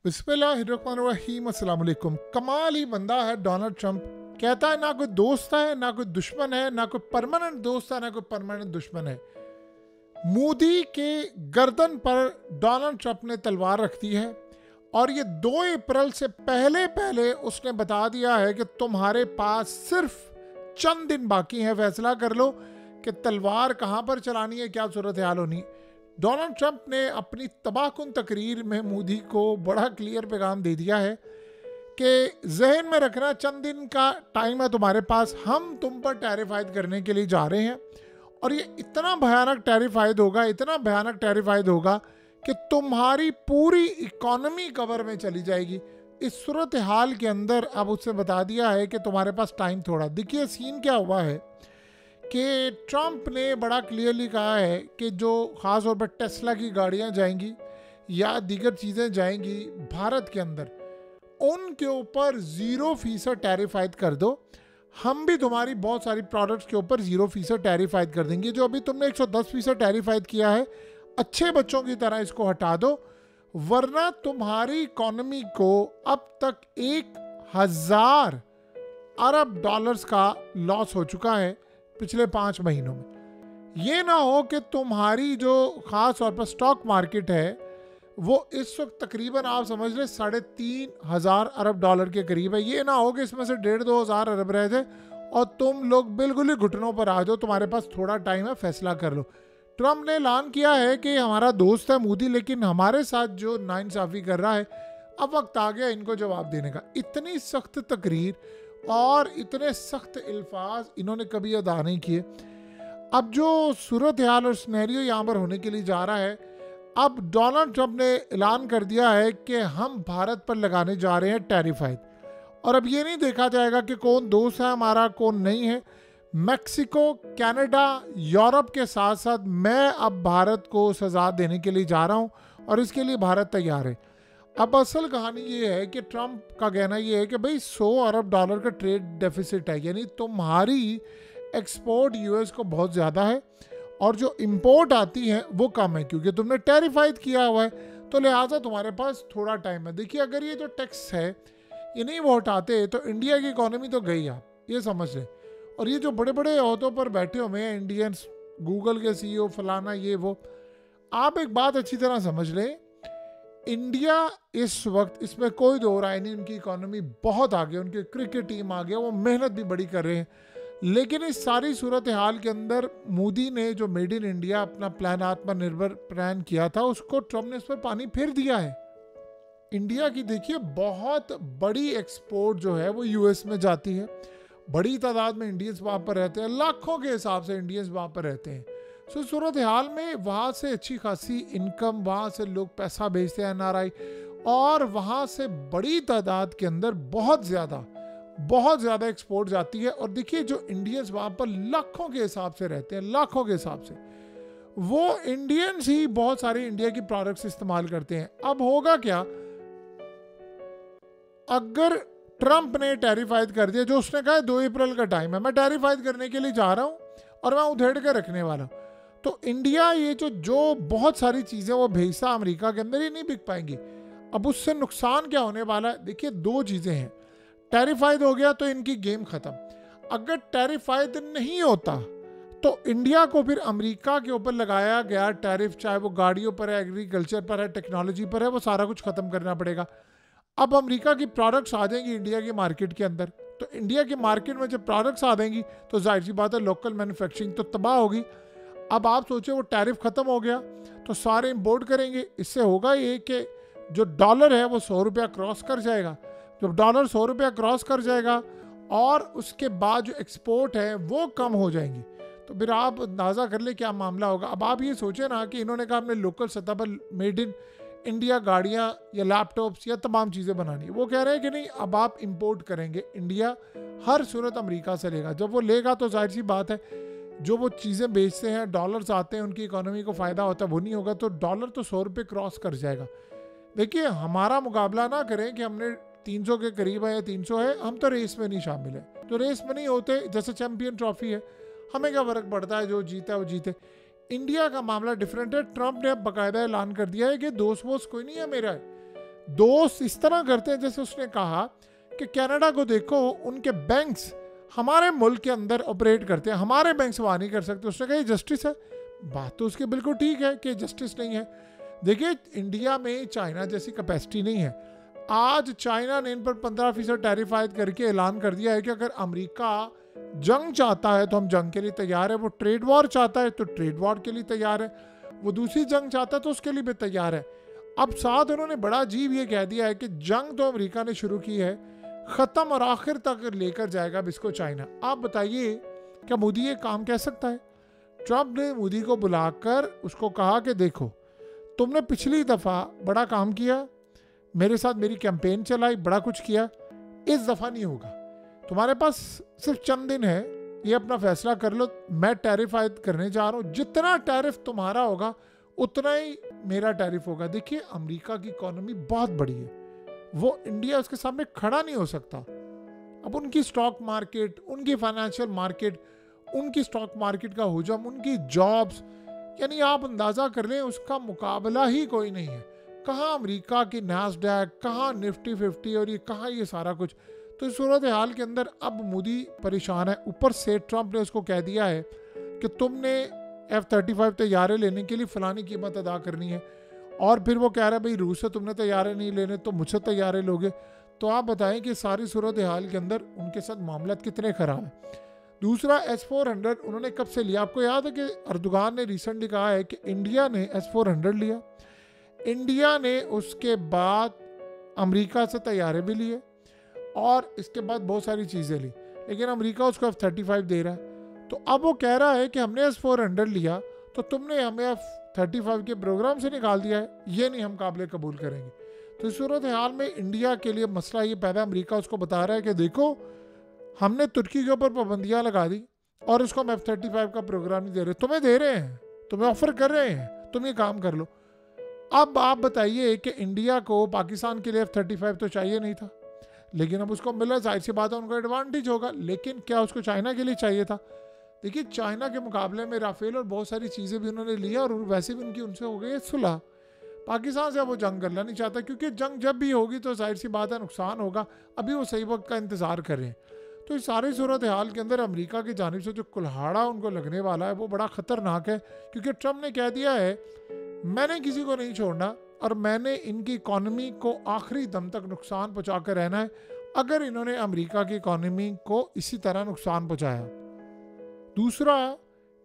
बिस्मिल्लाहिर्रहमानिर्रहीम, अस्सलाम वालेकुम। कमाल ही बंदा है डोनाल्ड ट्रंप। कहता है ना कोई दोस्त है ना कोई दुश्मन है, ना कोई परमानेंट दोस्त है ना कोई परमानेंट दुश्मन है। मोदी के गर्दन पर डोनाल्ड ट्रंप ने तलवार रख दी है और ये 2 अप्रैल से पहले पहले उसने बता दिया है कि तुम्हारे पास सिर्फ चंद दिन बाकी हैं, फैसला कर लो कि तलवार कहाँ पर चलानी है, क्या सूरत हाल होनी। डोनाल्ड ट्रंप ने अपनी तबाहकुन तकरीर में मोदी को बड़ा क्लियर पैगाम दे दिया है कि जहन में रखना, चंद दिन का टाइम है तुम्हारे पास, हम तुम पर टैरिफाइड करने के लिए जा रहे हैं और ये इतना भयानक टैरिफाइड होगा, इतना भयानक टैरिफाइड होगा कि तुम्हारी पूरी इकोनॉमी कवर में चली जाएगी। इस सूरत हाल के अंदर अब उसने बता दिया है कि तुम्हारे पास टाइम थोड़ा। देखिए सीन क्या हुआ है कि ट्रंप ने बड़ा क्लियरली कहा है कि जो ख़ास तौर पर टेस्ला की गाड़ियां जाएंगी या दीगर चीज़ें जाएंगी भारत के अंदर, उनके ऊपर 0% टैरिफाइड कर दो। हम भी तुम्हारी बहुत सारी प्रोडक्ट्स के ऊपर 0% टैरिफाइड कर देंगे। जो अभी तुमने 110% टैरिफाइड किया है, अच्छे बच्चों की तरह इसको हटा दो, वरना तुम्हारी इकोनॉमी को अब तक 1000 अरब डॉलर्स का लॉस हो चुका है पिछले 5 महीनों में। ये ना हो कि तुम्हारी जो ख़ास तौर पर स्टॉक मार्केट है वो इस वक्त तकरीबन आप समझ लें 3500 अरब डॉलर के करीब है। ये ना हो कि इसमें से 1.5-2 हज़ार अरब रह जाए और तुम लोग बिल्कुल ही घुटनों पर आ जाओ। तुम्हारे पास थोड़ा टाइम है, फैसला कर लो। ट्रंप ने ऐलान किया है कि हमारा दोस्त है मोदी, लेकिन हमारे साथ जो नाइंसाफ़ी कर रहा है, अब वक्त आ गया इनको जवाब देने का। इतनी सख्त तकरीर और इतने सख्त अल्फाज इन्होंने कभी अदा नहीं किए। अब जो सूरत हाल और सिनेरियो यहाँ पर होने के लिए जा रहा है, अब डोनाल्ड ट्रंप ने ऐलान कर दिया है कि हम भारत पर लगाने जा रहे हैं टैरिफाइड। और अब ये नहीं देखा जाएगा कि कौन दोस्त है हमारा कौन नहीं है। मैक्सिको, कनाडा, यूरोप के साथ साथ मैं अब भारत को सज़ा देने के लिए जा रहा हूँ और इसके लिए भारत तैयार है। अब असल कहानी ये है कि ट्रंप का कहना ये है कि भाई 100 अरब डॉलर का ट्रेड डेफिसिट है, यानी तुम्हारी एक्सपोर्ट यूएस को बहुत ज़्यादा है और जो इंपोर्ट आती है वो कम है, क्योंकि तुमने टैरिफाइड किया हुआ है, तो लिहाजा तुम्हारे पास थोड़ा टाइम है। देखिए अगर ये जो टैक्स है ये नहीं वो हटाते तो इंडिया की इकोनॉमी तो गई, आप ये समझ लें। और ये जो बड़े बड़े ओहदों पर बैठे हुए हैं इंडियंस, गूगल के सीईओ फलाना ये वो, आप एक बात अच्छी तरह समझ लें, इंडिया इस वक्त, इसमें कोई दो राय नहीं, उनकी इकोनॉमी बहुत आगे, उनकी क्रिकेट टीम आ गया, वो मेहनत भी बड़ी कर रहे हैं। लेकिन इस सारी सूरत हाल के अंदर मोदी ने जो मेड इन इंडिया अपना प्लान, आत्मनिर्भर प्लान किया था, उसको ट्रंप ने इस पर पानी फेर दिया है। इंडिया की देखिए बहुत बड़ी एक्सपोर्ट जो है वो यूएस में जाती है, बड़ी तादाद में इंडियंस वहाँ पर रहते हैं, लाखों के हिसाब से इंडियंस वहाँ पर रहते हैं। सो सूरत हाल में वहाँ से अच्छी खासी इनकम, वहाँ से लोग पैसा भेजते हैं एनआरआई, और वहाँ से बड़ी तादाद के अंदर बहुत ज़्यादा एक्सपोर्ट जाती है। और देखिए जो इंडियंस वहाँ पर लाखों के हिसाब से रहते हैं, लाखों के हिसाब से, वो इंडियंस ही बहुत सारे इंडिया की प्रोडक्ट्स इस्तेमाल करते हैं। अब होगा क्या अगर ट्रंप ने टैरिफाइड कर दिया, जो उसने कहा 2 अप्रैल का टाइम है, मैं टैरिफाइड करने के लिए जा रहा हूँ और मैं उधेड़ के रखने वाला हूँ, तो इंडिया ये जो बहुत सारी चीज़ें वो भेजता अमेरिका के अंदर, ये नहीं बिक पाएंगी। अब उससे नुकसान क्या होने वाला है, देखिए 2 चीज़ें हैं। टैरिफाइड हो गया तो इनकी गेम ख़त्म। अगर टैरिफाइड नहीं होता तो इंडिया को फिर अमेरिका के ऊपर लगाया गया टैरिफ, चाहे वो गाड़ियों पर है, एग्रीकल्चर पर है, टेक्नोलॉजी पर है, वो सारा कुछ ख़त्म करना पड़ेगा। अब अमेरिका की प्रोडक्ट्स आ जाएंगी इंडिया की मार्केट के अंदर, तो इंडिया की मार्केट में जब प्रोडक्ट्स आ जाएंगी तो जाहिर सी बात है लोकल मैन्युफैक्चरिंग तो तबाह होगी। अब आप सोचो वो टैरिफ ख़त्म हो गया तो सारे इंपोर्ट करेंगे। इससे होगा ये कि जो डॉलर है वो 100 रुपया क्रॉस कर जाएगा। जब डॉलर 100 रुपया क्रॉस कर जाएगा और उसके बाद जो एक्सपोर्ट है वो कम हो जाएंगी, तो फिर आप अंदाज़ा कर ले क्या मामला होगा। अब आप ये सोचें ना कि इन्होंने कहा हमने लोकल सतह पर मेड इन इंडिया गाड़ियाँ या लैपटॉप्स या तमाम चीज़ें बनानी है, वो कह रहे हैं कि नहीं अब आप इंपोर्ट करेंगे। इंडिया हर सूरत अमेरिका से लेगा, जब वो लेगा तो जाहिर सी बात है जो वो चीज़ें बेचते हैं, डॉलर्स आते हैं, उनकी इकोनॉमी को फ़ायदा होता है, वो नहीं होगा, तो डॉलर तो 100 रुपये क्रॉस कर जाएगा। देखिए हमारा मुकाबला ना करें कि हमने 300 के करीब है या 300 है, हम तो रेस में नहीं शामिल है। तो रेस में नहीं होते, जैसे चैम्पियन ट्रॉफी है, हमें क्या फ़र्क पड़ता है, जो जीता है वो जीते। इंडिया का मामला डिफरेंट है। ट्रंप ने अब बाकायदा ऐलान कर दिया है कि दोस्त वोस्त कोई नहीं है मेरा है, दोस्त इस तरह करते हैं, जैसे उसने कहा कि कनाडा को देखो, उनके बैंक्स हमारे मुल्क के अंदर ऑपरेट करते हैं, हमारे बैंक्स वहाँ नहीं कर सकते। उसने कहा ये जस्टिस है। बात तो उसकी बिल्कुल ठीक है कि जस्टिस नहीं है। देखिए, इंडिया में चाइना जैसी कैपेसिटी नहीं है। आज चाइना ने इन पर 15% टैरिफ आयद करके ऐलान कर दिया है कि अगर अमेरिका जंग चाहता है तो हम जंग के लिए तैयार है, वो ट्रेड वॉर चाहता है तो ट्रेड वॉर के लिए तैयार है, वो दूसरी जंग चाहता है तो उसके लिए भी तैयार है। अब साथ उन्होंने बड़ा अजीब ये कह दिया है कि जंग तो अमेरिका ने शुरू की है, ख़त्म और आखिर तक लेकर जाएगा अब इसको चाइना। आप बताइए, क्या मोदी ये काम कह सकता है? ट्रंप ने मोदी को बुलाकर उसको कहा कि देखो, तुमने पिछली दफ़ा बड़ा काम किया, मेरे साथ मेरी कैंपेन चलाई, बड़ा कुछ किया, इस दफ़ा नहीं होगा। तुम्हारे पास सिर्फ चंद दिन है, ये अपना फैसला कर लो। मैं टैरिफ आयद करने जा रहा हूँ, जितना टैरिफ तुम्हारा होगा उतना ही मेरा टैरिफ होगा। देखिए, अमेरिका की इकोनॉमी बहुत बड़ी है, वो इंडिया उसके सामने खड़ा नहीं हो सकता। अब उनकी स्टॉक मार्केट, उनकी फाइनेंशियल मार्केट, उनकी स्टॉक मार्केट का हुजम, उनकी जॉब्स, यानी आप अंदाज़ा कर लें उसका मुकाबला ही कोई नहीं है। कहाँ अमेरिका की नैस्डैक, कहाँ निफ्टी 50 और ये कहाँ ये सारा कुछ। तो इस सूरत हाल के अंदर अब मोदी परेशान है। ऊपर से ट्रंप ने उसको कह दिया है कि तुमने F-35 तैयारे लेने के लिए फ़लानी कीमत अदा करनी है, और फिर वो कह रहा है भाई रूस से तुमने तैयारे नहीं लेने तो मुझसे तैयारे लोगे। तो आप बताएं कि सारी सूरत हाल के अंदर उनके साथ मामला कितने ख़राब हैं। दूसरा, S-400 उन्होंने कब से लिया? आपको याद है कि अर्दोगान ने रिसेंटली कहा है कि इंडिया ने S-400 लिया, इंडिया ने उसके बाद अमेरिका से तैयारे भी लिए और इसके बाद बहुत सारी चीज़ें ली, लेकिन अमेरिका उसको F-35 दे रहा है। तो अब वो कह रहा है कि हमने S-400 लिया तो तुमने हमें F-35 के प्रोग्राम से निकाल दिया है, ये नहीं हम काबिल कबूल करेंगे। तो इस सूरत हाल में इंडिया के लिए मसला ये पैदा, अमेरिका उसको बता रहा है कि देखो, हमने तुर्की के ऊपर पाबंदियाँ लगा दी और इसको हम F-35 का प्रोग्राम नहीं दे रहे, तुम्हें दे रहे हैं, तुम्हें ऑफर कर रहे हैं, तुम ये काम कर लो। अब आप बताइए कि इंडिया को पाकिस्तान के लिए F-35 तो चाहिए नहीं था, लेकिन अब उसको मिला, जाहिर सी बात है उनको एडवांटेज होगा। लेकिन क्या उसको चाइना के लिए चाहिए था? देखिए, चाइना के मुकाबले में राफेल और बहुत सारी चीज़ें भी उन्होंने लिया और वैसे भी उनकी उनसे हो गई सुलह। पाकिस्तान से वो जंग करना नहीं चाहता, क्योंकि जंग जब भी होगी तो जाहिर सी बात है नुकसान होगा। अभी वो सही वक्त का इंतज़ार कर रहे हैं। तो इस सारी सूरत हाल के अंदर अमेरिका की जानिब से जो कुल्हाड़ा उनको लगने वाला है वो बड़ा ख़तरनाक है, क्योंकि ट्रंप ने कह दिया है मैंने किसी को नहीं छोड़ना और मैंने इनकी इकॉनमी को आखिरी दम तक नुकसान पहुँचा कर रहना है, अगर इन्होंने अमेरिका की इकॉनमी को इसी तरह नुकसान पहुँचाया। दूसरा,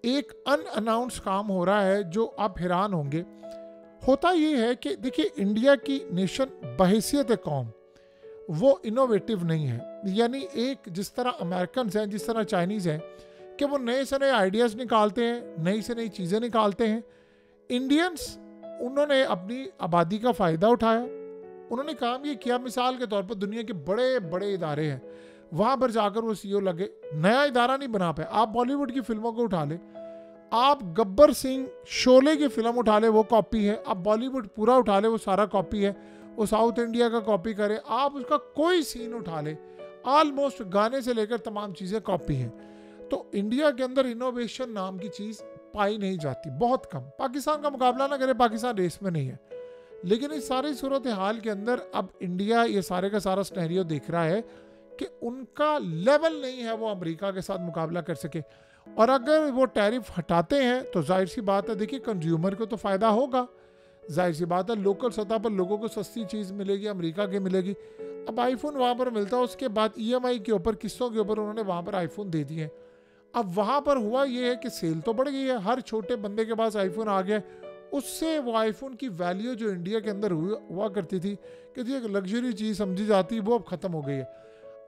एक अनअनाउंस काम हो रहा है जो आप हैरान होंगे। होता ये है कि देखिए, इंडिया की नेशन बहैसियत कौम वो इनोवेटिव नहीं है। यानी एक जिस तरह अमेरिकन हैं, जिस तरह चाइनीज़ हैं कि वो नए से नए आइडियाज़ निकालते हैं, नई से नई चीज़ें निकालते हैं। इंडियंस, उन्होंने अपनी आबादी का फ़ायदा उठाया, उन्होंने काम ये किया, मिसाल के तौर पर दुनिया के बड़े बड़े इदारे हैं, वहाँ पर जाकर वो CEO लगे, नया इदारा नहीं बना पाए। आप बॉलीवुड की फिल्मों को उठा ले, आप गब्बर सिंह शोले की फिल्म उठा ले, वो कॉपी है। आप बॉलीवुड पूरा उठा ले, वो सारा कॉपी है। वो साउथ इंडिया का कॉपी करे, आप उसका कोई सीन उठा ले, ऑलमोस्ट गाने से लेकर तमाम चीज़ें कॉपी हैं। तो इंडिया के अंदर इनोवेशन नाम की चीज़ पाई नहीं जाती, बहुत कम। पाकिस्तान का मुकाबला ना करे, पाकिस्तान रेस में नहीं है। लेकिन इस सारी सूरत हाल के अंदर अब इंडिया ये सारे का सारा सिनेरियो देख रहा है कि उनका लेवल नहीं है वो अमेरिका के साथ मुकाबला कर सके। और अगर वो टैरिफ हटाते हैं तो जाहिर सी बात है, देखिए कंज्यूमर को तो फ़ायदा होगा, जाहिर सी बात है लोकल सतह पर लोगों को सस्ती चीज़ मिलेगी, अमेरिका की मिलेगी। अब आईफोन वहाँ पर मिलता है, उसके बाद EMI के ऊपर, किस्तों के ऊपर उन्होंने वहाँ पर आईफोन दे दिए। अब वहाँ पर हुआ ये है कि सेल तो बढ़ गई है, हर छोटे बंदे के पास आईफोन आ गया, उससे वो आईफोन की वैल्यू जो इंडिया के अंदर हुआ करती थी कि जी एक लग्जरी चीज़ समझी जाती, वो अब ख़त्म हो गई है।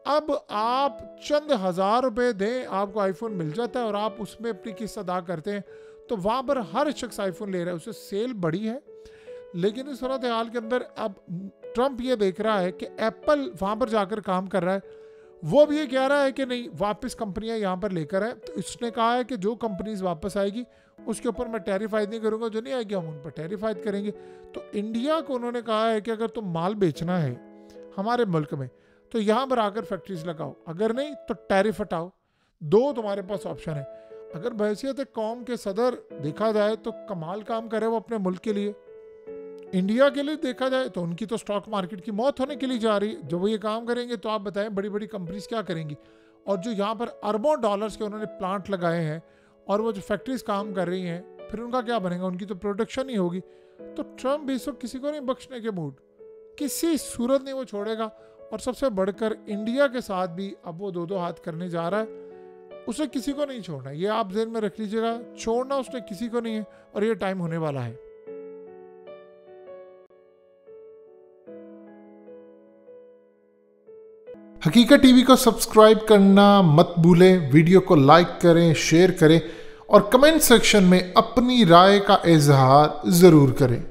अब आप चंद हज़ार रुपए दें, आपको आईफोन मिल जाता है और आप उसमें अपनी किस्त अदा करते हैं। तो वहाँ पर हर शख्स आईफोन ले रहा है, उससे सेल बढ़ी है। लेकिन इस सूरत हाल के अंदर अब ट्रंप ये देख रहा है कि एप्पल वहाँ पर जाकर काम कर रहा है, वो भी ये कह रहा है कि नहीं, वापस कंपनियां यहाँ पर लेकर आए। तो इसने कहा है कि जो कंपनीज वापस आएगी उसके ऊपर मैं टैरिफ आयद नहीं करूँगा, जो नहीं आएगी हम उन पर टैरिफ आयद करेंगे। तो इंडिया को उन्होंने कहा है कि अगर तुम माल बेचना है हमारे मुल्क में तो यहाँ पर आकर फैक्ट्रीज लगाओ, अगर नहीं तो टैरिफ हटाओ। दो तुम्हारे पास ऑप्शन है। अगर बहैसियत कौम के सदर देखा जाए तो कमाल काम करे वो अपने मुल्क के लिए। इंडिया के लिए देखा जाए तो उनकी तो स्टॉक मार्केट की मौत होने के लिए जा रही है। जब वो ये काम करेंगे तो आप बताएं बड़ी बड़ी कंपनीज क्या करेंगी। और जो यहाँ पर अरबों डॉलर्स के उन्होंने प्लांट लगाए हैं और वो जो फैक्ट्रीज काम कर रही हैं, फिर उनका क्या बनेगा? उनकी तो प्रोडक्शन ही होगी। तो ट्रम्प इस वक्त किसी को नहीं बख्शने के मूड, किसी सूरत नहीं वो छोड़ेगा। और सबसे बढ़कर इंडिया के साथ भी अब वो दो हाथ करने जा रहा है। उसे किसी को नहीं छोड़ना, ये आप ज़हन में रख लीजिएगा। छोड़ना उसने किसी को नहीं है और ये टाइम होने वाला है। हकीकत टीवी को सब्सक्राइब करना मत भूलें, वीडियो को लाइक करें, शेयर करें और कमेंट सेक्शन में अपनी राय का इजहार ज़रूर करें।